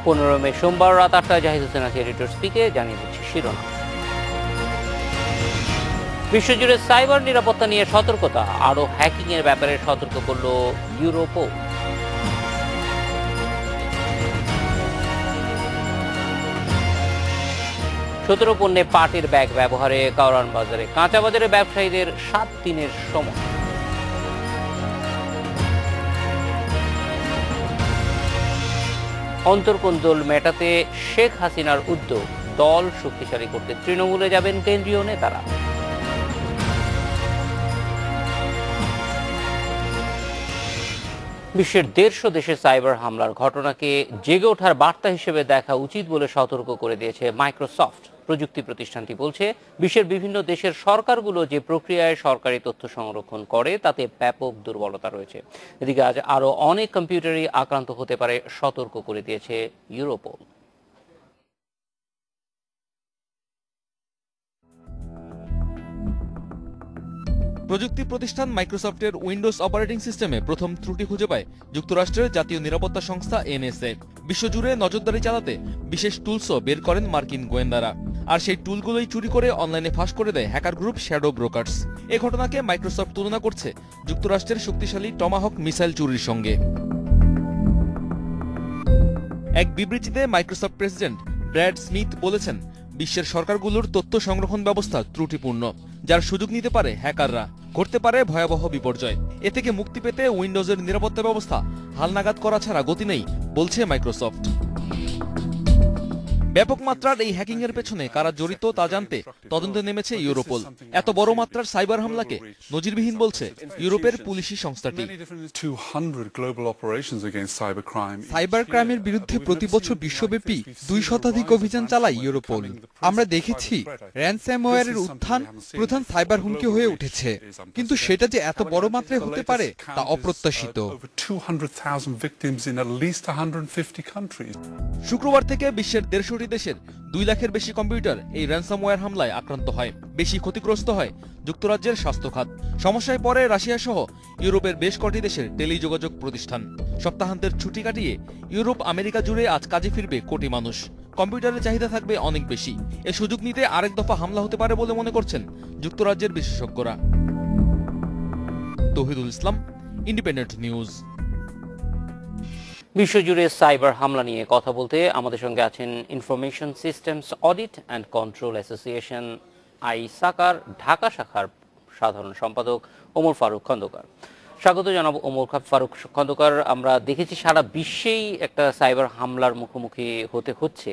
15 মে সোমবার রাত 8টায় জাহিদ হোসেন আছি এডিটর স্পিকে জানিয়ে দিচ্ছি শিরোনাম। বিশ্বজুড়ে সাইবার নিরাপত্তা নিয়ে সতর্কতা, আরও হ্যাকিং এর ব্যাপারে সতর্ক করল ইউরোপও। সতেরো পণ্যে পাটের ব্যাগ ব্যবহারে কারওয়ান বাজারে কাঁচা বাজারে ব্যবসায়ীদের 7 দিনের সময়। অন্তর্কোন্দল মেটাতে শেখ হাসিনার উদ্যোগ, দল শক্তিশালী করতে তৃণমূলে যাবেন কেন্দ্রীয় নেতারা। বিশ্বের 150 দেশে সাইবার হামলার ঘটনাকে জেগে ওঠার বার্তা হিসেবে দেখা উচিত বলে সতর্ক করে দিয়েছে মাইক্রোসফট। প্রযুক্তি প্রতিষ্ঠানটি বলছে, বিশ্বের বিভিন্ন দেশের সরকারগুলো যে প্রক্রিয়ায় সরকারি তথ্য সংরক্ষণ করে তাতে ব্যাপক দুর্বলতা রয়েছে। এদিকে আজ আরও অনেক কম্পিউটারই আক্রান্ত হতে পারে সতর্ক করে দিয়েছে ইউরোপল। প্রযুক্তি প্রতিষ্ঠান মাইক্রোসফটের উইন্ডোজ অপারেটিং সিস্টেমে প্রথম ত্রুটি খুঁজে পায় যুক্তরাষ্ট্রের জাতীয় নিরাপত্তা সংস্থা এনএসএ। বিশ্বজুড়ে নজরদারি চালাতে বিশেষ টুলসও বের করেন মার্কিন গোয়েন্দারা, আর সেই টুলগুলোই চুরি করে অনলাইনে ফাঁস করে দেয় হ্যাকার গ্রুপ শ্যাডো ব্রোকার্স। এ ঘটনাকে মাইক্রোসফট তুলনা করছে যুক্তরাষ্ট্রের শক্তিশালী টমাহক মিসাইল চুরির সঙ্গে। এক বিবৃতিতে মাইক্রোসফট প্রেসিডেন্ট ব্র্যাড স্মিথ বলেছেন, বিশ্বের সরকারগুলোর তথ্য সংরক্ষণ ব্যবস্থা ত্রুটিপূর্ণ, যার সুযোগ নিতে পারে হ্যাকাররা। ঘটতে পারে ভয়াবহ বিপর্যয়। এ থেকে মুক্তি পেতে উইন্ডোজের নিরাপত্তা ব্যবস্থা হালনাগাদ করা ছাড়া গতি নেই বলছে মাইক্রোসফট। ব্যাপক মাত্রার এই হ্যাকিং এর পেছনে কারা জড়িত তা জানতে তদন্তে নেমেছে ইউরোপল। এত বড় মাত্রার সাইবার হামলাকে নজিরবিহীন বলছে ইউরোপের পুলিশি সংস্থাটি। সাইবার ক্রাইমের বিরুদ্ধে প্রতি বছর বিশ্বব্যাপী 2 শতাধিক অভিযান চালায় ইউরোপল। আমরা দেখেছি র্যানসামওয়্যারের উত্থান প্রধান সাইবার হুমকি হয়ে উঠেছে, কিন্তু সেটা যে এত বড় মাত্রায় হতে পারে তা অপ্রত্যাশিত। শুক্রবার থেকে বিশ্বের 150 দেশের 2 লাখের বেশি কম্পিউটার এই র্যানসামওয়্যার হামলায় আক্রান্ত হয়। বেশি ক্ষতিগ্রস্ত হয় যুক্তরাজ্যের স্বাস্থ্য খাত। সমস্যায় পড়ে রাশিয়া সহ ইউরোপের বেশ কটি দেশের টেলিযোগাযোগ প্রতিষ্ঠান। সপ্তাহান্তের ছুটি কাটিয়ে ইউরোপ আমেরিকা জুড়ে আজ কাজে ফিরবে কোটি মানুষ। কম্পিউটারের চাহিদা থাকবে অনেক বেশি। এ সুযোগ নিতে আরেক দফা হামলা হতে পারে বলে মনে করছেন যুক্তরাজ্যের বিশেষজ্ঞরা। Touhidul Islam, Independent News. বিশ্বজুড়ে সাইবার হামলা নিয়ে কথা বলতে আমাদের সঙ্গে আছেন information systems audit and control association আইসাকার ঢাকা শাখার সাধারণ সম্পাদক ওমর ফারুক খন্দকার। স্বাগত জানাব ওমর ফারুক খন্দকার। আমরা দেখেছি সারা বিশ্বেই একটা সাইবার হামলার মুখোমুখি হতে হচ্ছে।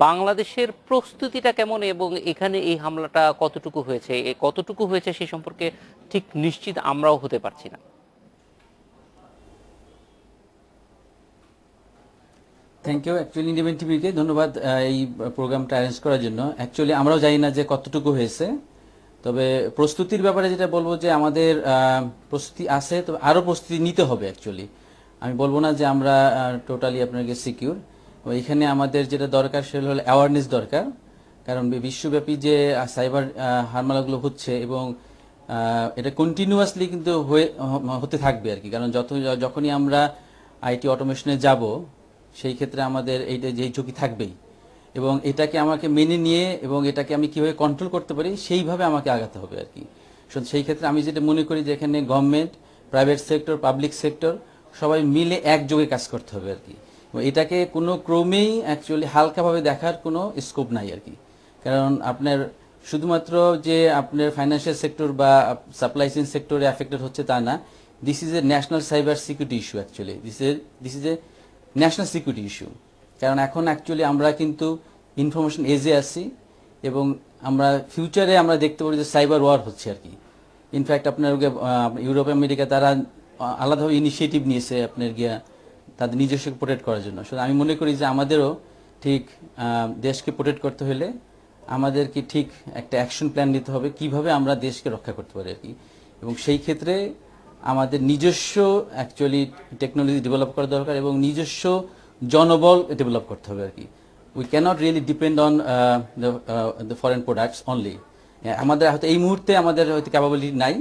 বাংলাদেশের প্রস্তুতিটা কেমন এবং এখানে এই হামলাটা কতটুকু হয়েছে সেই সম্পর্কে ঠিক নিশ্চিত আমরাও হতে পারছি না। Thank you. অ্যাকচুয়ালি ইন্ডিপেন্ডেন্ট টিভিকে ধন্যবাদ এই প্রোগ্রামটা অ্যারেঞ্জ করার জন্য। অ্যাকচুয়ালি আমরাও জানি না যে কতটুকু হয়েছে, তবে প্রস্তুতির ব্যাপারে যেটা বলবো যে আমাদের প্রস্তুতি আছে, তবে আরও প্রস্তুতি নিতে হবে। অ্যাকচুয়ালি আমি বলবো না যে আমরা টোটালি আপনাকে সিকিউর। এখানে আমাদের যেটা দরকার সেটা হলো অ্যাওয়ারনেস দরকার, কারণ বিশ্বব্যাপী যে সাইবার হামলাগুলো হচ্ছে এবং এটা কন্টিনিউয়াসলি কিন্তু হতে থাকবে আর কি। কারণ যখনই আমরা আইটি অটোমেশনে যাব সেই ক্ষেত্রে আমাদের এইটা যেই ঝুঁকি থাকবেই, এবং এটাকে আমাকে মেনে নিয়ে এবং এটাকে আমি কিভাবে কন্ট্রোল করতে পারি সেইভাবে আমাকে আগাতে হবে আর কি। সেই ক্ষেত্রে আমি যেটা মনে করি যে এখানে government, private sector, public sector সবাই মিলে একযোগে কাজ করতে হবে আর কি। এটাকে কোনো ক্রমেই অ্যাকচুয়ালি হালকাভাবে দেখার কোনো স্কোপ নাই আর কি। কারণ আপনার শুধুমাত্র যে আপনার ফাইন্যান্সিয়াল সেক্টর বা সাপ্লাই চেইন সেক্টরে অ্যাফেক্টেড হচ্ছে তা না। This is a national cyber security issue. Actually this is a national security issue. কারণ এখন অ্যাকচুয়ালি আমরা কিন্তু ইনফরমেশন এজে আছি এবং আমরা ফিউচারে আমরা দেখতে পারি যে সাইবার ওয়ার হচ্ছে আর কি। ইনফ্যাক্ট আপনার ইউরোপ আমেরিকা তারা আলাদাভাবে ইনিশিয়েটিভ নিয়েছে আপনার গিয়া তাদের নিজস্ব প্রোটেক্ট করার জন্য। সো আমি মনে করি যে আমাদেরও ঠিক দেশকে প্রোটেক্ট করতে হলে আমাদেরকে ঠিক একটা অ্যাকশন প্ল্যান নিতে হবে কিভাবে আমরা দেশকে রক্ষা করতে পারি আর কি। এবং সেই ক্ষেত্রে আমাদের নিজস্ব অ্যাকচুয়ালি টেকনোলজি ডেভেলপ করা দরকার এবং নিজস্ব জনবল ডেভেলপ করতে হবে আর কি। We cannot really depend on the foreign products only. আমাদের হয়তো এই মুহূর্তে আমাদের হয়তো ক্যাপাবিলিটি নাই,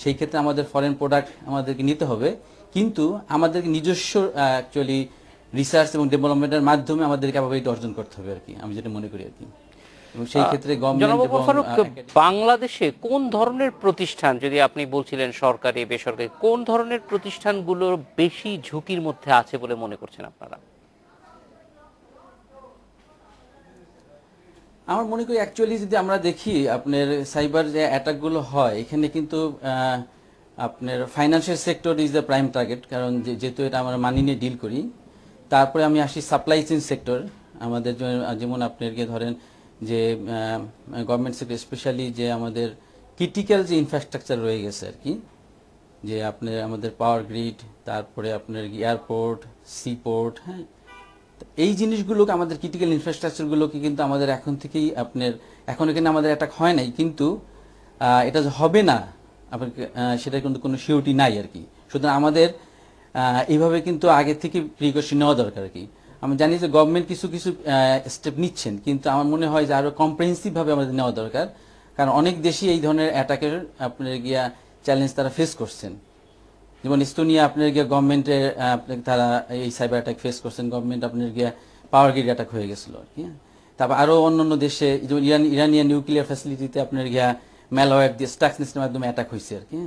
সেই ক্ষেত্রে আমাদের ফরেন প্রোডাক্ট আমাদেরকে নিতে হবে, কিন্তু আমাদেরকে নিজস্ব অ্যাকচুয়ালি রিসার্চ এবং ডেভেলপমেন্টের মাধ্যমে আমাদের ক্যাপাবিলিটি অর্জন করতে হবে আর কি, আমি যেটা মনে করি আর কি। এবং সেই ক্ষেত্রে জনাব গভর্নমেন্ট ওমর ফারুক, বাংলাদেশে কোন ধরনের প্রতিষ্ঠান, যদি আপনি বলছিলেন সরকারি বেসরকারি, কোন ধরনের প্রতিষ্ঠানগুলো বেশি ঝুঁকির মধ্যে আছে বলে মনে করছেন আপনারা? আমার মনে করি অ্যাকচুয়ালি যদি আমরা দেখি আপনার সাইবার যে অ্যাটাকগুলো হয়, এখানে কিন্তু আপনার financial sector is the prime target, কারণ যেহেতু এটা আমরা মানি নিয়ে ডিল করি। তারপরে আমি আসি সাপ্লাই চেইন সেক্টর, আমাদের যেমন আপনার গিয়ে ধরেন যে গভর্নমেন্ট সেক্টর স্পেশালি যে আমাদের ক্রিটিক্যাল যে ইনফ্রাস্ট্রাকচার রয়ে গেছে আর কি, যে আপনার আমাদের পাওয়ার গ্রিড, তারপরে আপনার এয়ারপোর্ট, সিপোর্ট, হ্যাঁ, এই জিনিসগুলোকে আমাদের ক্রিটিক্যাল ইনফ্রাস্ট্রাকচারগুলোকে কিন্তু আমাদের এখন থেকেই আপনার এখন এখানে আমাদের অ্যাটাক হয় নাই, কিন্তু এটা যে হবে না আপনার সেটা কিন্তু কোনো সিউরিটি নাই আর কি। সুতরাং আমাদের এইভাবে কিন্তু আগে থেকে প্রিকশন নেওয়া দরকার আর কি। আমি জানি যে গভর্নমেন্ট কিছু কিছু স্টেপ নিচ্ছেন, কিন্তু আমার মনে হয় যে আরো কম্প্রিহেন্সিভভাবে আমাদের নেওয়া দরকার, কারণ অনেক দেশই এই ধরনের অ্যাটাকের আপনার গিয়া চ্যালেঞ্জ তারা ফেস করছেন। যেমন ইস্তোনিয়া আপনার গিয়ে গভর্নমেন্টের তারা এই সাইবার অ্যাটাক ফেস করছেন, গভর্নমেন্ট আপনার গিয়ে পাওয়ার গ্রিড অ্যাটাক হয়ে গেছিল আর কি। তারপর আরো অন্যান্য দেশে যেমন ইরানিয়ান নিউক্লিয়ার ফ্যাসিলিটিতে আপনার গিয়া ম্যালওয়্যার দিয়ে স্টাক্সনেসের মাধ্যমে অ্যাটাক হয়েছে আর কি,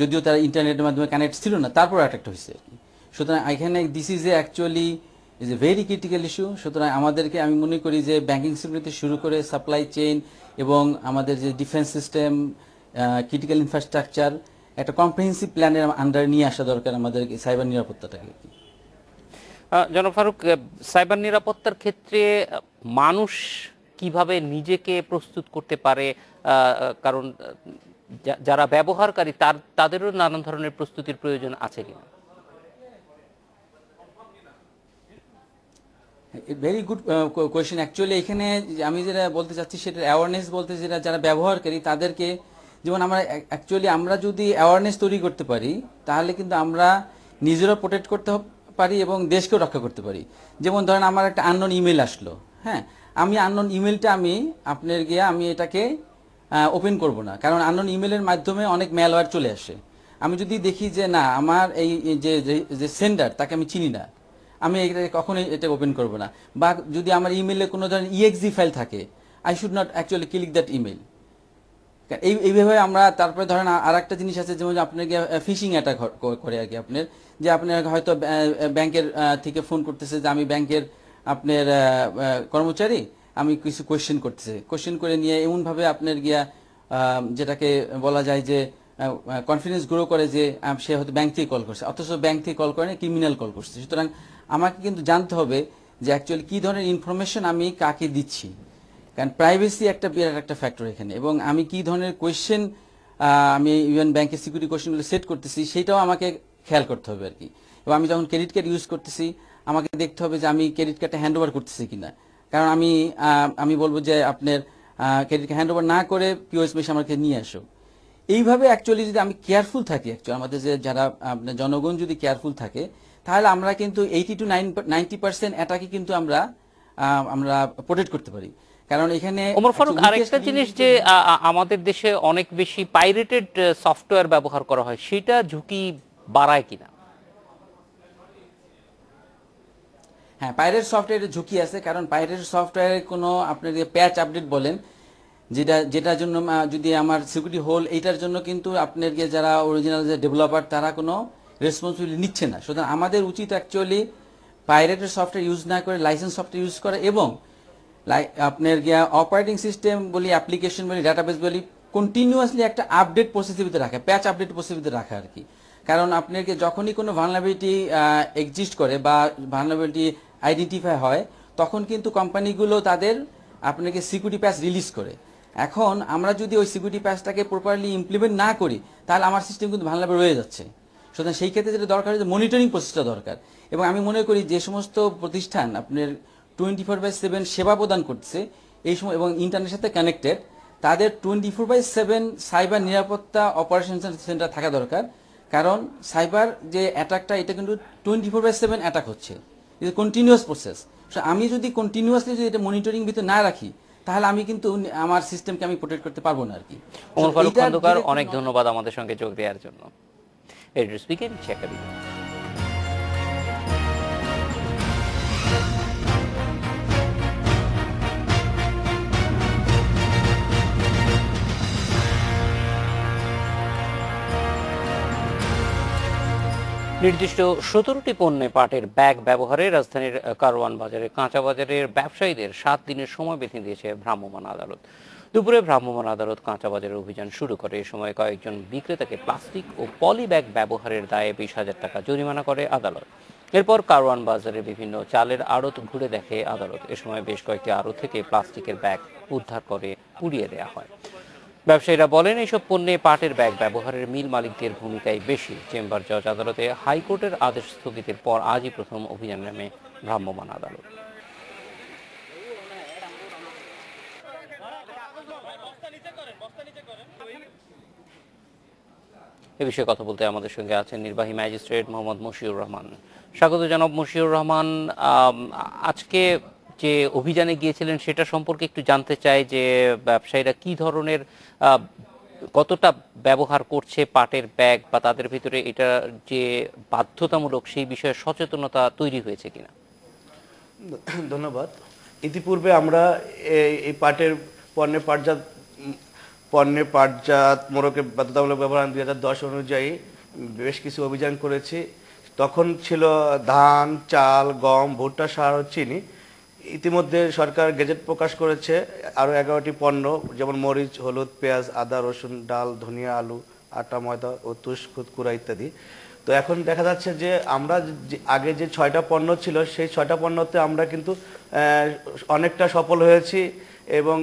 যদিও তারা ইন্টারনেটের মাধ্যমে কানেক্ট ছিল না, তারপর অ্যাটাকটা হয়েছে আর কি। সুতরাং এখানে this is actually is a very critical issue. সুতরাং আমাদেরকে আমি মনে করি যে ব্যাংকিং সেক্টর শুরু করে সাপ্লাই চেইন এবং আমাদের যে ডিফেন্স সিস্টেম, ক্রিটিক্যাল ইনফ্রাস্ট্রাকচার একটা কম্প্রিহেন্সিভ প্ল্যানের আন্ডার নিয়ে আসা দরকার আমাদের সাইবার নিরাপত্তাটাকে। জনাব ফারুক, সাইবার নিরাপত্তার ক্ষেত্রে মানুষ কিভাবে নিজেকে প্রস্তুত করতে পারে, কারণ যারা ব্যবহারকারী তাদেরও নানান ধরনের প্রস্তুতির প্রয়োজন আছে কিনা? Very good question. অ্যাকচুয়ালি এখানে আমি যেটা বলতে চাচ্ছি সেটা অ্যাওয়ারনেস বলতে, যেটা যারা ব্যবহারকারী তাদেরকে, যেমন আমরা অ্যাকচুয়ালি আমরা যদি অ্যাওয়ারনেস তৈরি করতে পারি তাহলে কিন্তু আমরা নিজেরা প্রোটেক্ট করতে পারি এবং দেশকেও রক্ষা করতে পারি। যেমন ধরেন আমার একটা আননোন ইমেল আসলো, হ্যাঁ, আমি আননোন ইমেলটা আমি আপনার গিয়ে আমি এটাকে ওপেন করব না, কারণ আননোন ইমেলের মাধ্যমে অনেক ম্যালওয়্যার চলে আসে। আমি যদি দেখি যে না আমার এই যে সেন্ডার তাকে আমি চিনি না, আমি এটাকে কখনোই এটা ওপেন করব না। বা যদি আমার ইমেলে কোনো ধরনের ইএক্সি ফাইল থাকে, I should not actually click that email. এইভাবে আমরা তারপরে ধরেন আর একটা জিনিস আছে, যেমন আপনার ফিশিং অ্যাটাক করে আর কি, আপনার যে আপনার হয়তো ব্যাংকের থেকে ফোন করতেছে যে আমি ব্যাংকের আপনার কর্মচারী, আমি কিছু কোয়েশ্চেন করতেছে, কোয়েশ্চেন করে নিয়ে এমনভাবে আপনার গিয়া যেটাকে বলা যায় যে কনফিডেন্স গ্রো করে যে সে হয়তো ব্যাংক থেকে কল করছে, অথচ ব্যাংক থেকে কল করে না, ক্রিমিনাল কল করছে। সুতরাং আমাকে কিন্তু জানতে হবে যে অ্যাকচুয়ালি কী ধরনের ইনফরমেশন আমি কাকে দিচ্ছি, কারণ প্রাইভেসি একটা বিরাট একটা ফ্যাক্টর এখানে, এবং আমি কি ধরনের কোয়েশ্চেন আমি ইভেন ব্যাংকের সিকিউরিটি কোয়েশ্চেনগুলো সেট করতেছি সেটাও আমাকে খেয়াল করতে হবে আর কি। এবং আমি যখন ক্রেডিট কার্ড ইউজ করতেছি আমাকে দেখতে হবে যে আমি ক্রেডিট কার্ডটা হ্যান্ড ওভার করতেছি কিনা, কারণ আমি বলবো যে আপনার ক্রেডিট কার্ড হ্যান্ড ওভার না করে পিওএস মেশিন আমাকে নিয়ে আসো। এইভাবে অ্যাকচুয়ালি যদি আমি কেয়ারফুল থাকি, অ্যাকচুয়ালি আমাদের যে যারা আপনার জনগণ যদি কেয়ারফুল থাকে তাহলে আমরা কিন্তু 80 to 90% অ্যাটাকে কিন্তু আমরা প্রোটেক্ট করতে পারি। কারণ এখানে ওমর ফারুক, আরেকটা জিনিস যে আমাদের দেশে অনেক বেশি পাইরেটেড সফটওয়্যার ব্যবহার করা হয়, সেটা ঝুঁকি বাড়ায় কিনা? হ্যাঁ, পাইরেট সফটওয়্যারের ঝুঁকি আছে, কারণ পাইরেট সফটওয়্যারের কোনো আপনার প্যাচ আপডেট বলেন যেটার জন্য যদি আমার সিকিউরিটি হোল, এইটার জন্য কিন্তু আপনার যারা অরিজিনাল যে ডেভেলপার তারা কোনো রেসপন্সিবিলিটি নিচ্ছে না। সুতরাং আমাদের উচিত অ্যাকচুয়ালি পাইরেটেড সফটওয়্যার ইউজ না করে লাইসেন্স সফটওয়্যার ইউজ করা, এবং আপনার অপারেটিং সিস্টেম বলি, অ্যাপ্লিকেশন বলি, ডাটাবেস বলি, কন্টিনিউয়াসলি একটা আপডেট প্রসেসের ভিতরে রাখা, প্যাচ আপডেট প্রসেসের ভিতরে রাখা আর কি। কারণ আপনাকে যখনই কোনো ভালনারেবিলিটি এক্সিস্ট করে বা ভালনারেবিলিটি আইডেন্টিফাই হয়, তখন কিন্তু কোম্পানিগুলো তাদের আপনাকে সিকিউরিটি প্যাচ রিলিজ করে। এখন আমরা যদি ওই সিকিউরিটি প্যাচটাকে প্রপারলি ইমপ্লিমেন্ট না করি তাহলে আমার সিস্টেম কিন্তু ভালনারেবল রয়ে যাচ্ছে। সুতরাং সেই ক্ষেত্রে যেটা দরকার হচ্ছে মনিটরিং প্রসেসটা দরকার। এবং আমি মনে করি যে সমস্ত প্রতিষ্ঠান আপনার 24/7 সেবা প্রদান করছে এই সময় এবং ইন্টারনেটের সাথে কানেক্টেড, তাদের 24/7 সাইবার নিরাপত্তা অপারেশন সেন্টার থাকা দরকার। কারণ সাইবার যে অ্যাটাকটা এটা কিন্তু 24/7 অ্যাটাক হচ্ছে, এটা কন্টিনিউয়াস প্রসেস। আমি যদি কন্টিনিউয়াসলি যদি এটা মনিটরিং ভিতরে না রাখি তাহলে আমি কিন্তু আমার সিস্টেমকে আমি প্রোটেক্ট করতে পারবো না আর কি। ওমর ফারুক খন্দকার, অনেক ধন্যবাদ আমাদের সঙ্গে যোগ দেওয়ার জন্য। এড্রেস স্পিকিং চেক নির্দিষ্ট 17টি পণ্যে পাটের ব্যাগ ব্যবহারে রাজধানীর কারওয়ান বাজারে কাঁচা বাজারের ব্যবসায়ীদের 7 দিনের সময় বেঁধে দিয়েছে ভ্রাম্যমাণ আদালত। দুপুরে ভ্রাম্যমাণ আদালত কাঁচা বাজারের অভিযান শুরু করে। এ সময় কয়েকজন বিক্রেতাকে প্লাস্টিক ও পলি ব্যাগ ব্যবহারের দায়ে 20,000 টাকা জরিমানা করে আদালত। এরপর কারওয়ান বাজারের বিভিন্ন চালের আড়ত ঘুরে দেখে আদালত। এ সময় বেশ কয়েকটি আড়ত থেকে প্লাস্টিকের ব্যাগ উদ্ধার করে পুড়িয়ে দেওয়া হয়। ব্যবসায়ীরা বলেন, এইসব পণ্যে পাটের ব্যাগ ব্যবহারের মিল মালিকদের ভূমিকাই বেশি। চেম্বার জজ আদালতে হাইকোর্টের আদেশ স্থগিতের পর আজই প্রথম অভিযান নামে ভ্রাম্যমাণ আদালত। এ বিষয়ে কথা বলতে আমাদের সঙ্গে আছেন নির্বাহী ম্যাজিস্ট্রেট মোহাম্মদ মশিউর রহমান। স্বাগত জনাব মশিউর রহমান। আজকে যে অভিযানে গিয়েছিলেন সেটা সম্পর্কে একটু জানতে চাই যে ব্যবসায়ীরা কি ধরনের কতটা ব্যবহার করছে পাটের ব্যাগ, বা তাদের ভিতরে এটা যে বাধ্যতামূলক সেই বিষয়ে সচেতনতা তৈরি হয়েছে কিনা। ধন্যবাদ। ইতিপূর্বে আমরা এই পাটের পণ্যের পাটজাত মোড়কের বাধ্যতামূলক ব্যবহার 2010 অনুযায়ী বেশ কিছু অভিযান করেছি। তখন ছিল ধান, চাল, গম, ভুট্টা, সার ও চিনি। ইতিমধ্যে সরকার গেজেট প্রকাশ করেছে আরও 11টি পণ্য, যেমন মরিচ, হলুদ, পেঁয়াজ, আদা, রসুন, ডাল, ধনিয়া, আলু, আটা, ময়দা ও তুষ, খুদকুড়া ইত্যাদি। তো এখন দেখা যাচ্ছে যে আমরা আগে যে 6টা পণ্য ছিল সেই 6টা পণ্যতে আমরা কিন্তু অনেকটা সফল হয়েছি। এবং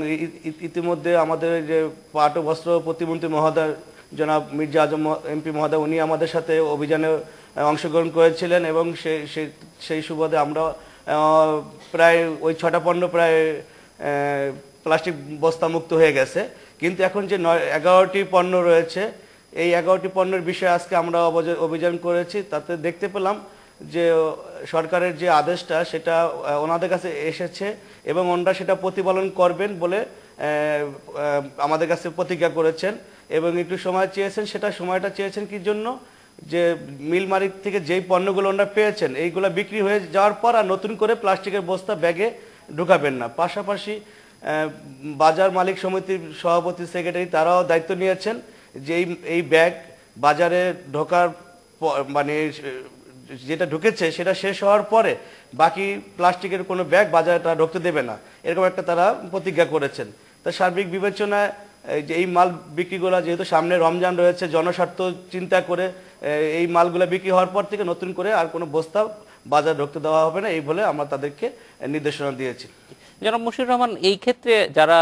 ইতিমধ্যে আমাদের যে পাট ও বস্ত্র প্রতিমন্ত্রী মহোদয় জনাব মির্জা আজম এমপি মহোদয়, উনি আমাদের সাথে অভিযানে অংশগ্রহণ করেছিলেন এবং সেই সুবাদে আমরা প্রায় ওই 6টা পণ্য প্রায় প্লাস্টিক বস্তা মুক্ত হয়ে গেছে। কিন্তু এখন যে 11টি পণ্য রয়েছে, এই 11টি পণ্যের বিষয়ে আজকে আমরা অভিযান করেছি। তাতে দেখতে পেলাম যে সরকারের যে আদেশটা সেটা ওনাদের কাছে এসেছে এবং ওনারা সেটা প্রতিপালন করবেন বলে আমাদের কাছে প্রতিজ্ঞা করেছেন এবং একটু সময় চেয়েছেন। সময়টা চেয়েছেন কি জন্য, যে মিল মালিক থেকে যেই পণ্যগুলো ওনারা পেয়েছেন এইগুলো বিক্রি হয়ে যাওয়ার পর আর নতুন করে প্লাস্টিকের বস্তা ব্যাগে ঢুকাবেন না। পাশাপাশি বাজার মালিক সমিতির সভাপতি, সেক্রেটারি তারাও দায়িত্ব নিয়েছেন যে এই ব্যাগ বাজারে ঢোকার মানে যেটা ঢুকেছে সেটা শেষ হওয়ার পরে বাকি প্লাস্টিকের কোনো ব্যাগ বাজারে তারা ঢুকতে দেবে না, এরকম একটা তারা প্রতিজ্ঞা করেছেন। তা সার্বিক বিবেচনায় যে এই মাল বিক্রিগুলো, যেহেতু সামনে রমজান রয়েছে, জনস্বার্থ চিন্তা করে এই মালগুলো বিক্রি হওয়ার পর থেকে নতুন করে আর কোনো বস্তা বাজার ঢুকতে দেওয়া হবে না, এই বলে আমরা তাদেরকে নির্দেশনা দিয়েছি। জনাব মশিউর রহমান, এই ক্ষেত্রে যারা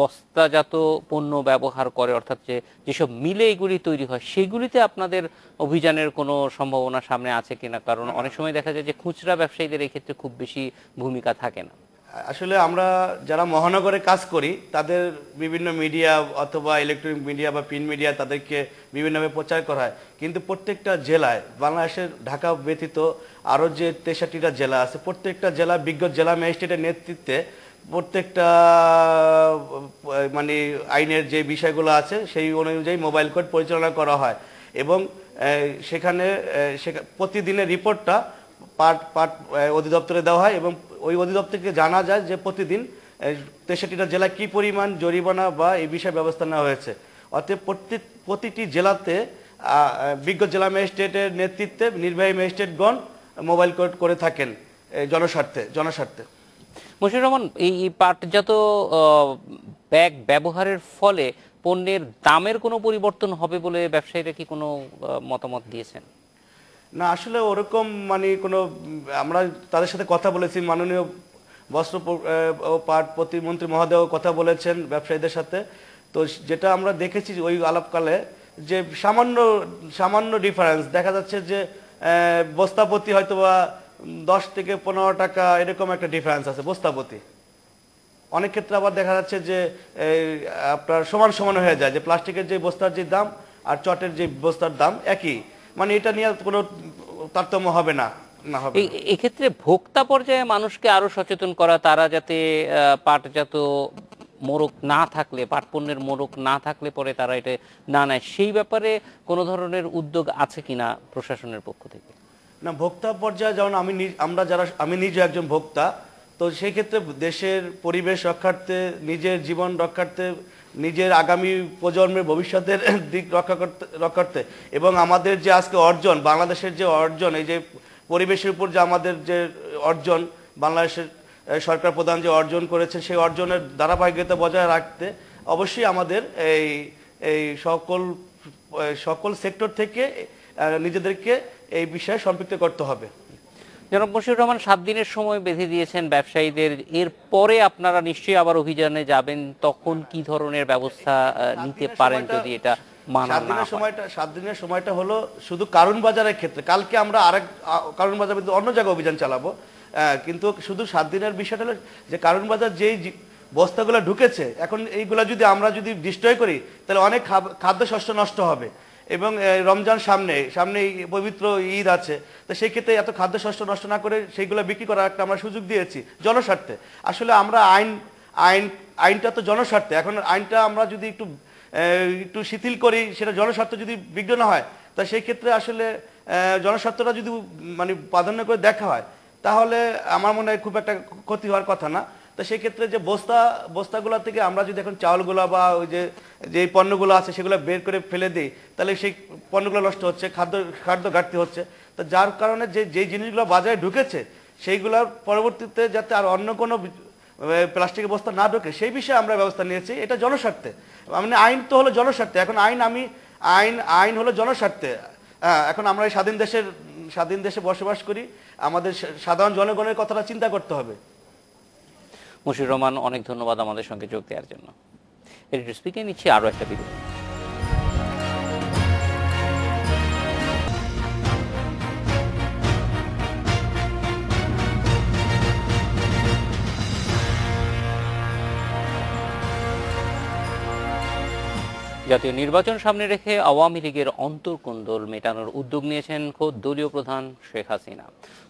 বস্তাজাত পণ্য ব্যবহার করে, অর্থাৎ যেসব মিলে এগুলি তৈরি হয়, সেগুলিতে আপনাদের অভিযানের কোনো সম্ভাবনা সামনে আছে কিনা? কারণ অনেক সময় দেখা যায় যে খুচরা ব্যবসায়ীদের এই ক্ষেত্রে খুব বেশি ভূমিকা থাকে না। আসলে আমরা যারা মহানগরে কাজ করি তাদের বিভিন্ন মিডিয়া অথবা ইলেকট্রনিক মিডিয়া বা প্রিন্ট মিডিয়া তাদেরকে বিভিন্নভাবে প্রচার করা হয়, কিন্তু প্রত্যেকটা জেলায়, বাংলাদেশের ঢাকা ব্যতীত আরও যে 63টা জেলা আছে, প্রত্যেকটা জেলা বিজ্ঞ জেলা ম্যাজিস্ট্রেটের নেতৃত্বে প্রত্যেকটা মানে আইনের যে বিষয়গুলো আছে সেই অনুযায়ী মোবাইল কোর্ট পরিচালনা করা হয় এবং সেখানে প্রতিদিনের রিপোর্টটা পাট অধিদপ্তরে দেওয়া হয় এবং ওই অধিদপ্তরকে জানা যায় যে প্রতিদিন 63টা জেলায় কি পরিমাণ জরিমানা বা এই বিষয়ে ব্যবস্থা নেওয়া হয়েছে। অতএব প্রতিটি জেলাতে বিজ্ঞ জেলা ম্যাজিস্ট্রেটের নেতৃত্বে নির্বাহী ম্যাজিস্ট্রেটগণ মোবাইল কোর্ট করে থাকেন জনস্বার্থে। মশিউর রহমান, এই পাটজাত ব্যাগ ব্যবহারের ফলে পণ্যের দামের কোনো পরিবর্তন হবে বলে ব্যবসায়ীরা কি কোনো মতামত দিয়েছেন? না, আসলে ওরকম মানে কোনো, আমরা তাদের সাথে কথা বলেছি, মাননীয় বস্ত্র ও পাট প্রতিমন্ত্রী মহোদয় কথা বলেছেন ব্যবসায়ীদের সাথে। তো যেটা আমরা দেখেছি ওই আলাপকালে যে সামান্য ডিফারেন্স দেখা যাচ্ছে যে বস্তাপতি হয়তো বা 10 থেকে 15 টাকা এরকম একটা ডিফারেন্স আছে বস্তাপতি। অনেক ক্ষেত্রে আবার দেখা যাচ্ছে যে আপনার সমান হয়ে যায়, যে প্লাস্টিকের যে বস্তার যে দাম আর চটের যে বস্তার দাম একই, মানে এটা নিয়ে কোনো তারতম্য হবে না। এক্ষেত্রে ভোক্তা পর্যায়ে মানুষকে আরো সচেতন করা, তারা যাতে পাটজাত মোড়ক না থাকলে, পাট পণ্যের মোড়ক না থাকলে পরে তারা এটা না নেয়, সেই ব্যাপারে কোনো ধরনের উদ্যোগ আছে কিনা প্রশাসনের পক্ষ থেকে? না, ভোক্তা পর্যায়ে যেমন আমি নিজে একজন ভোক্তা, তো সেই ক্ষেত্রে দেশের পরিবেশ রক্ষার্থে, নিজের জীবন রক্ষার্থে, নিজের আগামী প্রজন্মের ভবিষ্যতের দিক রক্ষার্থে এবং আমাদের যে আজকে অর্জন, বাংলাদেশের যে অর্জন, এই যে পরিবেশের উপর যে আমাদের যে অর্জন, বাংলাদেশের সরকার প্রধান যে অর্জন করেছে, সেই অর্জনের ধারাবাহিকতা বজায় রাখতে অবশ্যই আমাদের এই সকল সেক্টর থেকে নিজেদেরকে এই বিষয়ে সম্পৃক্ত করতে হবে। জনাব মশিউর রহমান, 7 দিনের সময় বেঁধে দিয়েছেন ব্যবসায়ীদের, এর পরে আপনারা নিশ্চয়ই আবার অভিযানে যাবেন, তখন কি ধরনের ব্যবস্থা নিতে পারেন যদি এটা মানা না হয়? 7 দিনের সময়টা হলো শুধু কারণ বাজারের ক্ষেত্রে। কালকে আমরা আরেক কারণ বাজার অন্য জায়গায় অভিযান চালাবো, কিন্তু শুধু 7 দিনের বিষয়টা হলো যে কারণ বাজার যেই বস্তাগুলো ঢুকেছে, এখন এইগুলা যদি আমরা ডিস্ট্রয় করি তাহলে অনেক খাদ্যশস্য নষ্ট হবে এবং রমজান সামনে পবিত্র ঈদ আছে, তো সেই ক্ষেত্রে এত খাদ্যশস্য নষ্ট না করে সেইগুলো বিক্রি করার একটা আমরা সুযোগ দিয়েছি জনস্বার্থে। আসলে আমরা আইনটা তো জনস্বার্থে, এখন আইনটা আমরা যদি একটু শিথিল করি, সেটা জনস্বার্থ যদি বিঘ্ন না হয়, তা সেই ক্ষেত্রে আসলে জনস্বার্থটা যদি মানে প্রাধান্য করে দেখা হয়, তাহলে আমার মনে হয় খুব একটা ক্ষতি হওয়ার কথা না। তো সেই ক্ষেত্রে যে বস্তাগুলো থেকে আমরা যদি এখন চাউলগুলো বা ওই যে পণ্যগুলো আছে সেগুলো বের করে ফেলে দিই, তাহলে সেই পণ্যগুলো নষ্ট হচ্ছে, খাদ্য ঘাটতি হচ্ছে। তো যার কারণে যে জিনিসগুলো বাজারে ঢুকেছে সেইগুলোর পরবর্তীতে যাতে আর অন্য কোনো প্লাস্টিকের বস্তা না ঢোকে, সেই বিষয়ে আমরা ব্যবস্থা নিয়েছি। এটা জনস্বার্থে, মানে আইন তো হলো জনস্বার্থে, এখন আইন হলো জনস্বার্থে। এখন আমরা এই স্বাধীন দেশে বসবাস করি, আমাদের সাধারণ জনগণের কথাটা চিন্তা করতে হবে। মশিউর রহমান, অনেক ধন্যবাদ আমাদের সঙ্গে যোগ দেওয়ার জন্য। এডিটর স্পিকে নিচ্ছি আরো একটা বিরতি। জাতীয় নির্বাচন সামনে রেখে আওয়ামী লীগের অন্তর্কোন্দল মেটানোর উদ্যোগ নিয়েছেন খোদ দলীয় প্রধান শেখ হাসিনা।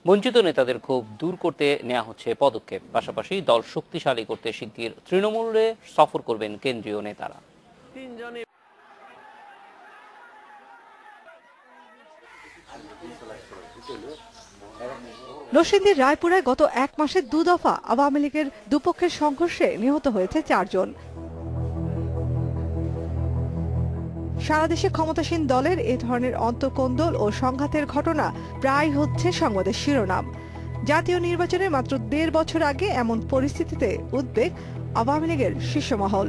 বঞ্চিত নেতাদের ক্ষোভ দূর করতে নেওয়া হচ্ছে পদক্ষেপ, পাশাপাশি দল শক্তিশালী করতে শিগগির তৃণমূলে সফর করবেন কেন্দ্রীয় নেতারা। নরসিংদীর রায়পুরায় গত 1 মাসে 2 দফা আওয়ামী লীগের দুপক্ষের সংঘর্ষে নিহত হয়েছে 4 জন। সারা দেশে ক্ষমতাসীন দলের এ ধরনের অন্তর্কোন্দল ও সংঘাতের ঘটনা প্রায় হচ্ছে সংবাদের শিরোনাম। জাতীয় নির্বাচনের মাত্র 1.5 বছর আগে এমন পরিস্থিতিতে উদ্বেগ আওয়ামী লীগের শীর্ষ মহল।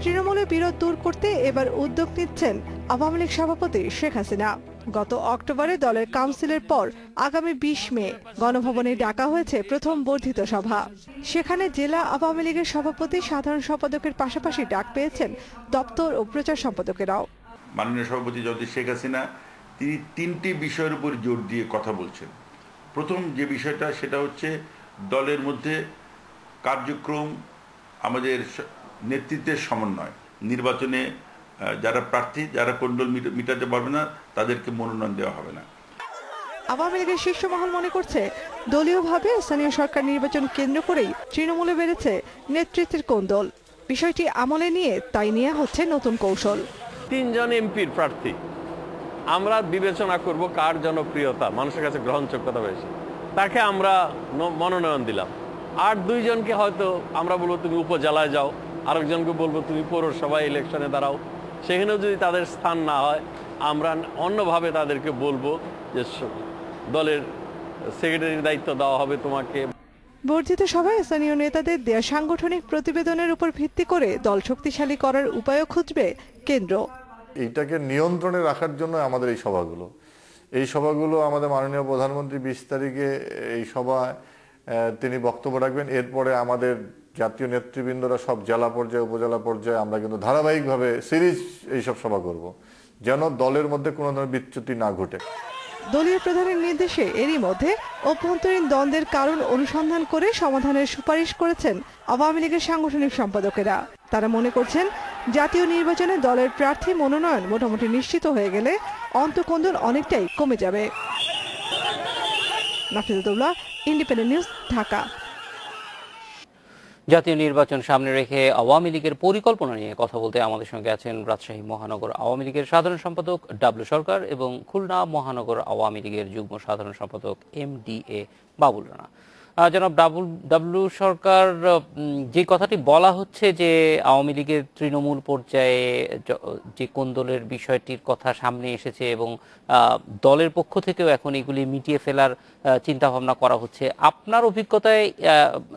তৃণমূলের বিরোধ দূর করতে এবার উদ্যোগ নিচ্ছেন আওয়ামী লীগ সভাপতি শেখ হাসিনা। গত অক্টোবরে দলের কাউন্সিলের পর আগামী 20 মে গণভবনে ডাকা হয়েছে প্রথম বর্ধিত সভা। সেখানে জেলা আওয়ামী লীগের সভাপতি, সাধারণ সম্পাদকের পাশাপাশি ডাক পেয়েছেন দপ্তর ও প্রচার সম্পাদকেরাও। মাননীয় সভাপতি জগদীশ শেখ হাসিনা তিনি 3টি বিষয়ের উপর জোর দিয়ে কথা বলছেন। প্রথম যে বিষয়টা সেটা হচ্ছে দলের মধ্যে কার্যক্রম, আমাদের নেতৃত্বের সমন্বয়, নির্বাচনে যারা প্রার্থী, যারা কোন্দল মিটাতে পারবে না তাদেরকে মনোনয়ন দেওয়া হবে না। আওয়ামী লীগের শীর্ষ মহল মনে করছে দলীয়ভাবে স্থানীয় সরকার নির্বাচন কেন্দ্র করেই তৃণমূলে বেড়েছে নেতৃত্বের কোন্দল। বিষয়টি আমলে নিয়ে তাই নেওয়া হচ্ছে নতুন কৌশল। 3 জন এমপির প্রার্থী, আমরা বিবেচনা করব কার জনপ্রিয়তা, মানুষের কাছে গ্রহণযোগ্যতা বেশি, তাকে আমরা মনোনয়ন দিলাম। আর 2 জনকে হয়তো আমরা বলবো তুমি উপজেলায় যাও, আরেকজনকে বলবো তুমি পৌরসভা ইলেকশনে দাঁড়াও। সেখানেও যদি তাদের স্থান না হয়, আমরা অন্যভাবে তাদেরকে বলবো যে দলের সেক্রেটারির দায়িত্ব দেওয়া হবে তোমাকে। বর্ধিত সভায় স্থানীয় নেতাদের দেয়া সাংগঠনিক প্রতিবেদনের উপর ভিত্তি করে দল শক্তিশালী করার উপায়ও খুঁজবে কেন্দ্র। এইটাকে নিয়ন্ত্রণে রাখার জন্য আমাদের এই সভাগুলো আমাদের মাননীয় প্রধানমন্ত্রী 20 তারিখে এই সভায় তিনি বক্তব্য রাখবেন। এরপরে আমাদের জাতীয় নেতৃবৃন্দরা সব জেলা পর্যায়ে, উপজেলা পর্যায়ে আমরা কিন্তু ধারাবাহিকভাবে সিরিজ এইসব সভা করব, যেন দলের মধ্যে কোনো ধরনের বিচ্যুতি না ঘটে। দলীয় প্রধানের নির্দেশে এরই মধ্যে অভ্যন্তরীণ দ্বন্দ্বের কারণ অনুসন্ধান করে সমাধানের সুপারিশ করেছেন আওয়ামী লীগের সাংগঠনিক সম্পাদকেরা। তারা মনে করছেন জাতীয় নির্বাচনে দলের প্রার্থী মনোনয়ন মোটামুটি নিশ্চিত হয়ে গেলে অন্তর্কোন্দল অনেকটাই কমে যাবে। নাফিজাতুল্লাহ, ইন্ডিপেন্ডেন্ট নিউজ, ঢাকা। জাতীয় নির্বাচন সামনে রেখে আওয়ামী লীগের পরিকল্পনা নিয়ে কথা বলতে আমাদের সঙ্গে আছেন রাজশাহী মহানগর আওয়ামী লীগের সাধারণ সম্পাদক ডাবলু সরকার এবং খুলনা মহানগর আওয়ামী লীগের যুগ্ম সাধারণ সম্পাদক MDA বাবুল রানা। জনাব ডাবলু সরকার, যে কথাটি বলা হচ্ছে যে আওয়ামী লীগের তৃণমূল পর্যায়ে যে কোন্দলের বিষয়টির কথা সামনে এসেছে এবং দলের পক্ষ থেকেও এখন এগুলি মিটিয়ে ফেলার চিন্তা ভাবনা করা হচ্ছে, আপনার অভিজ্ঞতায়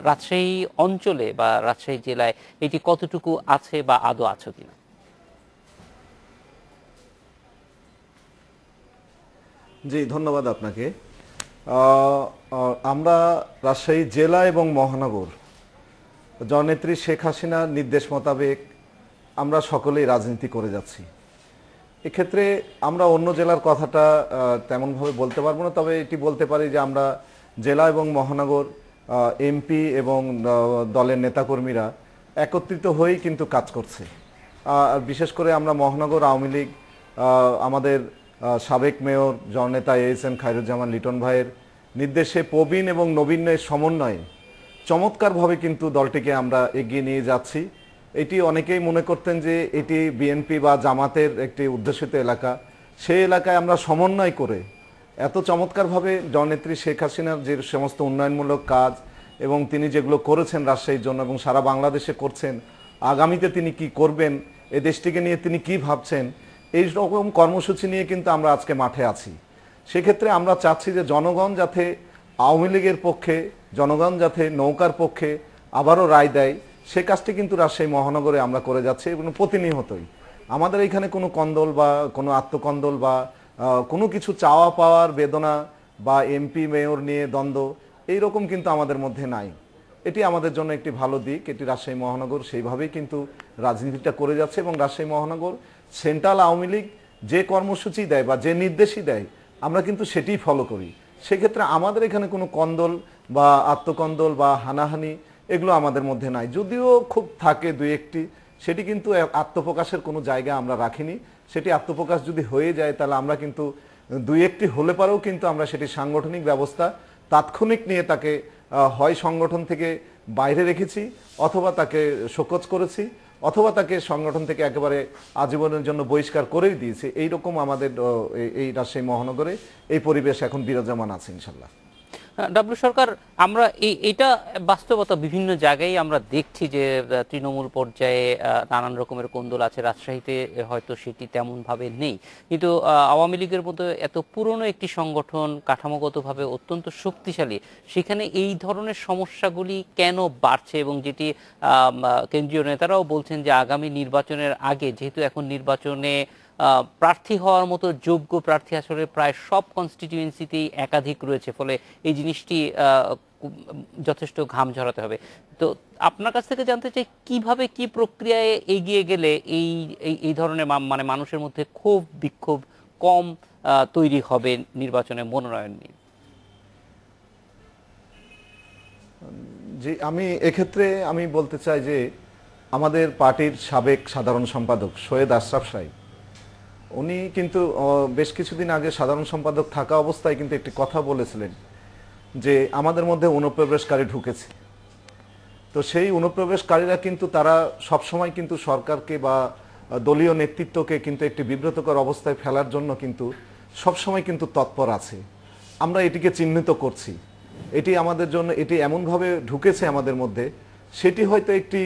রাজশাহী অঞ্চলে বা রাজশাহী জেলায় এটি কতটুকু আছে বা আদৌ আছে কিনা? জি, ধন্যবাদ আপনাকে। আমরা রাজশাহী জেলা এবং মহানগর জননেত্রী শেখ হাসিনার নির্দেশ মোতাবেক আমরা সকলেই রাজনীতি করে যাচ্ছি। এক্ষেত্রে আমরা অন্য জেলার কথাটা তেমনভাবে বলতে পারবো না, তবে এটি বলতে পারি যে আমরা জেলা এবং মহানগর এমপি এবং দলের নেতাকর্মীরা একত্রিত হয়েই কিন্তু কাজ করছে। বিশেষ করে আমরা মহানগর আওয়ামী লীগ আমাদের সাবেক মেয়র জননেতা ASM খায়রুজ্জামান লিটন ভাইয়ের নির্দেশে প্রবীণ এবং নবীনের সমন্বয়ে চমৎকারভাবে কিন্তু দলটিকে আমরা এগিয়ে নিয়ে যাচ্ছি। এটি অনেকেই মনে করতেন যে এটি বিএনপি বা জামাতের একটি উদ্দেশিত এলাকা, সেই এলাকায় আমরা সমন্বয় করে এত চমৎকারভাবে জননেত্রী শেখ হাসিনার যে সমস্ত উন্নয়নমূলক কাজ এবং তিনি যেগুলো করেছেন রাজশাহীর জন্য এবং সারা বাংলাদেশে করছেন, আগামীতে তিনি কি করবেন, এই দেশটিকে নিয়ে তিনি কি ভাবছেন, এই রকম কর্মসূচি নিয়ে কিন্তু আমরা আজকে মাঠে আছি। সেক্ষেত্রে আমরা চাচ্ছি যে জনগণ যাতে আওয়ামী লীগের পক্ষে, জনগণ যাতে নৌকার পক্ষে আবারও রায় দেয়, সে কাজটি কিন্তু রাজশাহী মহানগরে আমরা করে যাচ্ছি এবং প্রতিনিয়তই। আমাদের এখানে কোনো কন্দল বা কোনো আত্মকন্দল বা কোনো কিছু চাওয়া পাওয়ার বেদনা বা এমপি মেয়র নিয়ে দ্বন্দ্ব এইরকম কিন্তু আমাদের মধ্যে নাই। এটি আমাদের জন্য একটি ভালো দিক। এটি রাজশাহী মহানগর সেইভাবেই কিন্তু রাজনীতিটা করে যাচ্ছে এবং রাজশাহী মহানগর সেন্ট্রাল আওয়ামী লীগ যে কর্মসূচি দেয় বা যে নির্দেশই দেয় আমরা কিন্তু সেটিই ফলো করি। সেক্ষেত্রে আমাদের এখানে কোনো কন্দল বা আত্মকন্দল বা হানাহানি এগুলো আমাদের মধ্যে নাই। যদিও খুব থাকে দুই একটি, সেটি কিন্তু আত্মপ্রকাশের কোনো জায়গা আমরা রাখিনি। সেটি আত্মপ্রকাশ যদি হয়ে যায় তাহলে আমরা কিন্তু দুই একটি হলে পারেও কিন্তু আমরা সেটি সাংগঠনিক ব্যবস্থা তাৎক্ষণিক নিয়ে তাকে হয় সংগঠন থেকে বাইরে রেখেছি, অথবা তাকে শোকজ করেছি, অথবা তাকে সংগঠন থেকে একেবারে আজীবনের জন্য বহিষ্কার করেই দিয়েছে। এইরকম আমাদের এই রাজশাহী মহানগরে এই পরিবেশ এখন বিরাজমান আছে ইনশাল্লাহ। ডাবলু সরকার, আমরা এইটা বাস্তবতা বিভিন্ন জায়গায় আমরা দেখছি যে তৃণমূল পর্যায়ে নানান রকমের কোন্দল আছে। রাজশাহীতে হয়তো সেটি তেমন ভাবে নেই, কিন্তু আওয়ামী লীগের মতো এত পুরনো একটি সংগঠন, কাঠামোগতভাবে অত্যন্ত শক্তিশালী, সেখানে এই ধরনের সমস্যাগুলি কেন বাড়ছে? এবং যেটি কেন্দ্রীয় নেতারাও বলছেন যে আগামী নির্বাচনের আগে, যেহেতু এখন নির্বাচনে প্রার্থী হওয়ার মতো যোগ্য প্রার্থী আসলে প্রায় সব কনস্টিটিউয়েন্সিতেই একাধিক রয়েছে, ফলে এই জিনিসটি যথেষ্ট ঘাম ঝরাতে হবে। তো আপনার কাছ থেকে জানতে চাই, কিভাবে কি প্রক্রিয়ায় এগিয়ে গেলে এই ধরনের মানে মানুষের মধ্যে ক্ষোভ বিক্ষোভ কম তৈরি হবে নির্বাচনে মনোনয়ন নিয়ে? জি, আমি এক্ষেত্রে আমি বলতে চাই যে আমাদের পার্টির সাবেক সাধারণ সম্পাদক সৈয়দ আশরাফ সাহেব, উনি কিন্তু বেশ কিছুদিন আগে সাধারণ সম্পাদক থাকা অবস্থায় কিন্তু একটি কথা বলেছিলেন যে আমাদের মধ্যে অনুপ্রবেশকারী ঢুকেছে। তো সেই অনুপ্রবেশকারীরা কিন্তু তারা সবসময় কিন্তু সরকারকে বা দলীয় নেতৃত্বকে কিন্তু একটি বিব্রতকর অবস্থায় ফেলার জন্য কিন্তু সবসময় কিন্তু তৎপর আছে। আমরা এটিকে চিহ্নিত করছি। এটি আমাদের জন্য, এটি এমনভাবে ঢুকেছে আমাদের মধ্যে, সেটি হয়তো একটি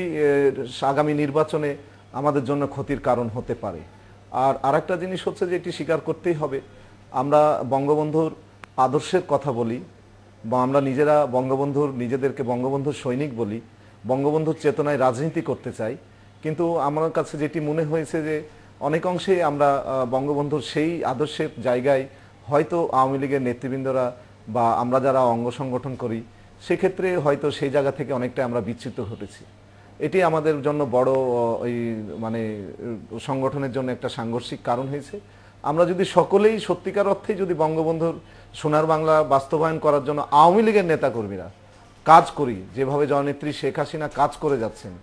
আগামী নির্বাচনে আমাদের জন্য ক্ষতির কারণ হতে পারে। আর আরেকটা জিনিস হচ্ছে যে এটি স্বীকার করতেই হবে, আমরা বঙ্গবন্ধুর আদর্শের কথা বলি বা আমরা নিজেরা নিজেদেরকে বঙ্গবন্ধুর সৈনিক বলি, বঙ্গবন্ধুর চেতনায় রাজনীতি করতে চাই, কিন্তু আমার কাছে যেটি মনে হয়েছে যে অনেক অংশে আমরা বঙ্গবন্ধুর সেই আদর্শের জায়গায় হয়তো আওয়ামী লীগের নেতৃবৃন্দরা বা আমরা যারা অঙ্গ সংগঠন করি সেক্ষেত্রে হয়তো সেই জায়গা থেকে অনেকটা আমরা বিচ্যুত ঘটেছি। এটি আমাদের জন্য বড় এই মানে সংগঠনের জন্য একটা সাংঘর্ষিক কারণ হয়েছে। আমরা যদি সকলেই সত্যিকার অর্থে যদি বঙ্গবন্ধুর সোনার বাংলা বাস্তবায়ন করার জন্য আওয়ামী লীগের নেতাকর্মীরা কাজ করি, যেভাবে জননেত্রী শেখ হাসিনা কাজ করে যাচ্ছেন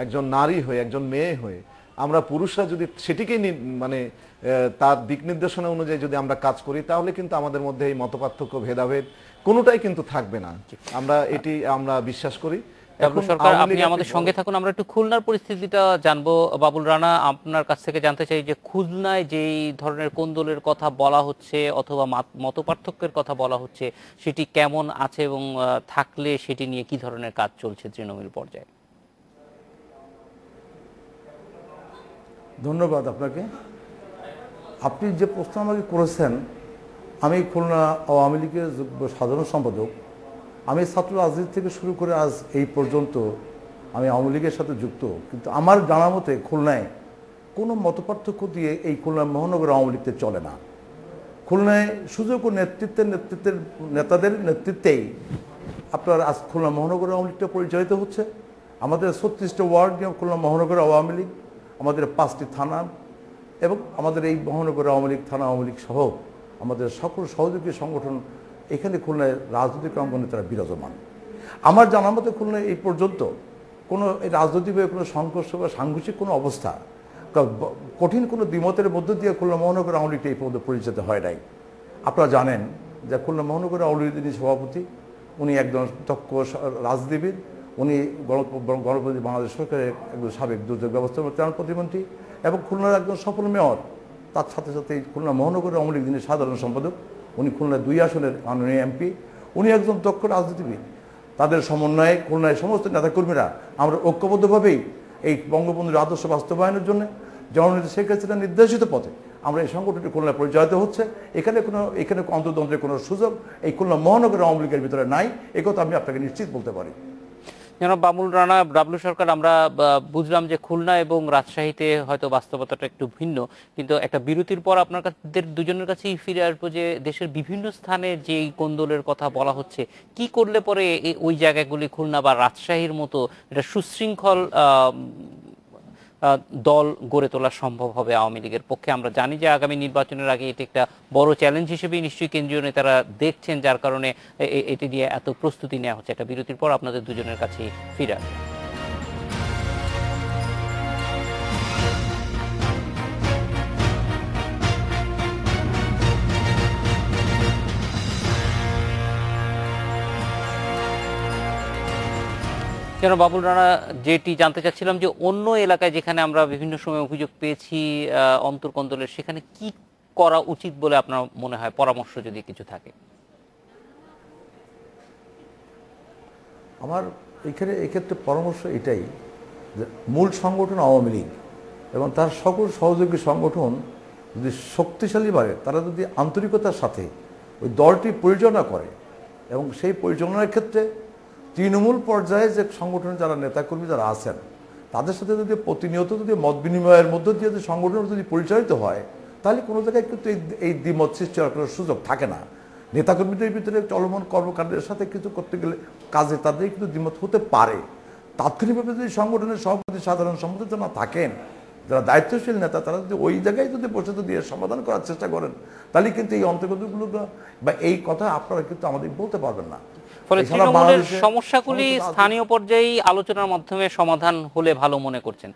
একজন নারী হয়ে, একজন মেয়ে হয়ে, আমরা পুরুষরা যদি সেটিকেই মানে তার দিক নির্দেশনা অনুযায়ী যদি আমরা কাজ করি, তাহলে কিন্তু আমাদের মধ্যে এই মতপার্থক্য ভেদাভেদ কোনোটাই কিন্তু থাকবে না। আমরা এটি আমরা বিশ্বাস করি ডাবলু সরকার, আপনি আমাদের সঙ্গে থাকুন। আমরা একটু খুলনার পরিস্থিতিটা জানবো। বাবুল রানা, আপনার কাছ থেকে জানতে চাই যে খুলনায় যেই ধরনের কোন্দলের কথা বলা হচ্ছে অথবা মতপার্থক্যের কথা বলা হচ্ছে সেটি কেমন আছে এবং থাকলে সেটি নিয়ে কি ধরনের কাজ চলছে তৃণমূল পর্যায়ে? ধন্যবাদ আপনাকে। আপনি যে প্রশ্ন আমাকে করেছেন, আমি খুলনা আওয়ামী লীগের সাধারণ সম্পাদক। আমি ছাত্র রাজনীতি থেকে শুরু করে আজ এই পর্যন্ত আমি আওয়ামী লীগের সাথে যুক্ত, কিন্তু আমার জানা মতে খুলনায় কোনো মতপার্থক্য দিয়ে এই খুলনা মহানগর আওয়ামী লীগতে চলে না। খুলনায় সুযোগ ও নেতাদের নেতৃত্বেই আপনার আজ খুলনা মহানগর আওয়ামী লীগটা পরিচালিত হচ্ছে। আমাদের 36টা ওয়ার্ড নিয়ে খুলনা মহানগর আওয়ামী লীগ, আমাদের 5টি থানা এবং আমাদের এই মহানগর আওয়ামী লীগ, থানা আওয়ামী লীগ সহ আমাদের সকল সহযোগী সংগঠন এখানে খুলনায় রাজনৈতিক অঙ্গনে তারা বিরাজমান। আমার জানার মতে খুলনায় এই পর্যন্ত কোনো রাজনৈতিকভাবে কোনো সংঘর্ষ বা সাংঘর্ষিক কোনো অবস্থা, কঠিন কোনো দ্বিমতের মধ্য দিয়ে খুলনা মহানগর আওয়ামী লীগটা এই পর্যন্ত পরিচিত হয় নাই। আপনারা জানেন যে খুলনা মহানগর আওয়ামী লীগের সভাপতি উনি একজন দক্ষ রাজনীতিবিদ, উনি গণপ্রজাতন্ত্রী বাংলাদেশ সরকারের একজন সাবেক দুর্যোগ ব্যবস্থাপনা প্রতিমন্ত্রী এবং খুলনার একজন সফল মেয়র। তার সাথে সাথে খুলনা মহানগর আওয়ামী লীগ যিনি সাধারণ সম্পাদক, উনি খুলনা 2 আসনের মাননীয় এমপি, উনি একজন দক্ষ রাজনীতিবিদ। তাদের সমন্বয়ে খুলনায় সমস্ত নেতাকর্মীরা আমরা ঐক্যবদ্ধভাবেই এই বঙ্গবন্ধুর আদর্শ বাস্তবায়নের জন্য জননেত্রী শেখ হাসিনার নির্দেশিত পথে আমরা এই সংগঠনটি খুলনায় পরিচালিত হচ্ছে। এখানে অন্তর্দ্বন্দ্বের কোনো সুযোগ এই খুলনা মহানগর আওয়ামী লীগের ভিতরে নাই, একথা আমি আপনাকে নিশ্চিত বলতে পারি। জনাব বাবুল রানা, ডাবলু সরকার, আমরা বুঝলাম যে খুলনা এবং রাজশাহীতে হয়তো বাস্তবতাটা একটু ভিন্ন, কিন্তু একটা বিরতির পর আপনাদের দুজনের কাছেই ফিরে আসবো যে দেশের বিভিন্ন স্থানে যে কোন্দলের কথা বলা হচ্ছে, কি করলে পরে ওই জায়গাগুলি খুলনা বা রাজশাহীর মতো এটা সুশৃঙ্খল দল গড়ে তোলা সম্ভব হবে আওয়ামী লীগের পক্ষে? আমরা জানি যে আগামী নির্বাচনের আগে এটি একটা বড় চ্যালেঞ্জ হিসেবেই নিশ্চয়ই কেন্দ্রীয় নেতারা দেখছেন, যার কারণে এটি নিয়ে এত প্রস্তুতি নেওয়া হচ্ছে। একটা বিরতির পর আপনাদের দুজনের কাছেই ফিরে আসবে। কেন বাবুল রানা, যেটি জানতে চাচ্ছিলাম যে অন্য এলাকায় যেখানে আমরা বিভিন্ন সময় অভিযোগ পেয়েছি অন্তর্কন্দলের, সেখানে কি করা উচিত বলে আপনার মনে হয়, পরামর্শ যদি কিছু থাকে? আমার এক্ষেত্রে পরামর্শ এটাই যে মূল সংগঠন আওয়ামী লীগ এবং তার সকল সহযোগী সংগঠন যদি শক্তিশালী বাড়ে, তারা যদি আন্তরিকতার সাথে ওই দলটি পরিচালনা করে এবং সেই পরিচালনার ক্ষেত্রে তৃণমূল পর্যায়ে যে সংগঠনের যারা নেতাকর্মী যারা আছেন তাদের সাথে যদি প্রতিনিয়ত যদি মত বিনিময়ের মধ্য দিয়ে যদি সংগঠন যদি পরিচালিত হয়, তাহলে কোনো জায়গায় কিন্তু এই দ্বিমত সৃষ্টি হওয়ার কোনো সুযোগ থাকে না। নেতাকর্মীদের ভিতরে চলমান কর্মকাণ্ডের সাথে কিছু করতে গেলে কাজে তাদের কিন্তু দ্বিমত হতে পারে। তাৎক্ষণিকভাবে যদি সংগঠনের সভাপতি সাধারণ সম্পাদক না থাকেন, যারা দায়িত্বশীল নেতা, তারা যদি ওই জায়গায় যদি বসে যদি সমাধান করার চেষ্টা করেন, তাহলে কিন্তু এই অন্তর্গতগুলো বা এই কথা আপনারা কিন্তু আমাদের বলতে পারবেন না। ফলে তৃণমূলের সমস্যাগুলি স্থানীয় পর্যায়ে আলোচনার মাধ্যমে সমাধান হলে ভালো মনে করছেন।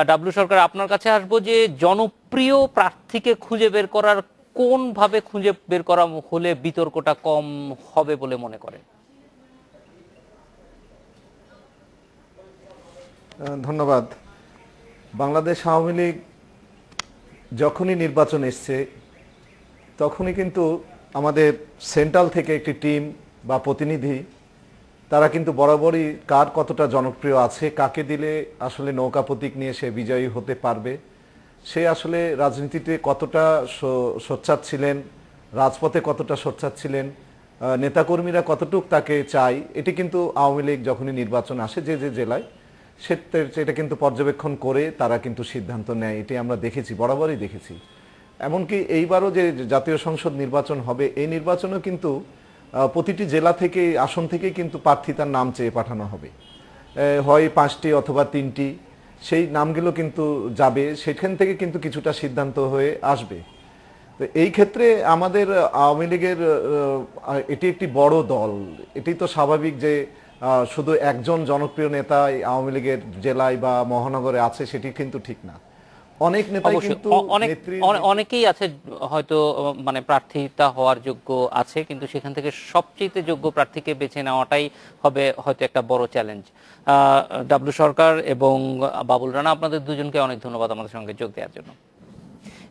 ডাবলু সরকার, আপনার কাছে আসবো যে জনপ্রিয় প্রার্থীকে খুঁজে বের করার কোন ভাবে খুঁজে বের করা হলে বিতর্কটা কম হবে বলে মনে করেন? ধন্যবাদ। বাংলাদেশ আওয়ামী লীগ যখনই নির্বাচন এসছে তখনই কিন্তু আমাদের সেন্ট্রাল থেকে একটি টিম বা প্রতিনিধি তারা কিন্তু বরাবরই কার কতটা জনপ্রিয় আছে, কাকে দিলে আসলে নৌকা প্রতীক নিয়ে সে বিজয়ী হতে পারবে, সে আসলে রাজনীতিতে কতটা সোচ্চার ছিলেন, রাজপথে কতটা সোচ্চার ছিলেন, নেতাকর্মীরা কতটুক তাকে চাই, এটি কিন্তু আওয়ামী লীগ যখনই নির্বাচন আসে যে জেলায় সেটা কিন্তু পর্যবেক্ষণ করে তারা কিন্তু সিদ্ধান্ত নেয়। এটি আমরা দেখেছি, বরাবরই দেখেছি। এমনকি এইবারও যে জাতীয় সংসদ নির্বাচন হবে, এই নির্বাচনও কিন্তু প্রতিটি জেলা থেকে, আসন থেকে কিন্তু প্রার্থী তার নাম চেয়ে পাঠানো হবে, হয় 5টি অথবা 3টি, সেই নামগুলো কিন্তু যাবে, সেখান থেকে কিন্তু কিছুটা সিদ্ধান্ত হয়ে আসবে। তো এই ক্ষেত্রে আমাদের আওয়ামী লীগের এটি একটি বড় দল, এটি তো স্বাভাবিক যে শুধু একজন জনপ্রিয় নেতা আওয়ামী লীগের জেলায় বা মহানগরে আছে সেটি কিন্তু ঠিক না। অনেক নেতাই অবশ্যই কিন্তু অনেকেই আছে হয়তো মানে প্রার্থিতা হওয়ার যোগ্য আছে, কিন্তু সেখান থেকে সবচেয়ে যোগ্য প্রার্থীকে বেছে নেওয়াটাই হবে হয়তো একটা বড় চ্যালেঞ্জ। ডাবলু সরকার এবং বাবুল রানা, আপনাদের দুজনকে অনেক ধন্যবাদ আমাদের সঙ্গে যোগ দেওয়ার জন্য।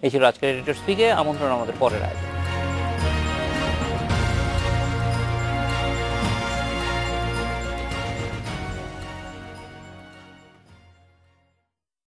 এই ছিল আজকের এডিটর স্পিকে। আমন্ত্রণ আমাদের পরের আয়োজন।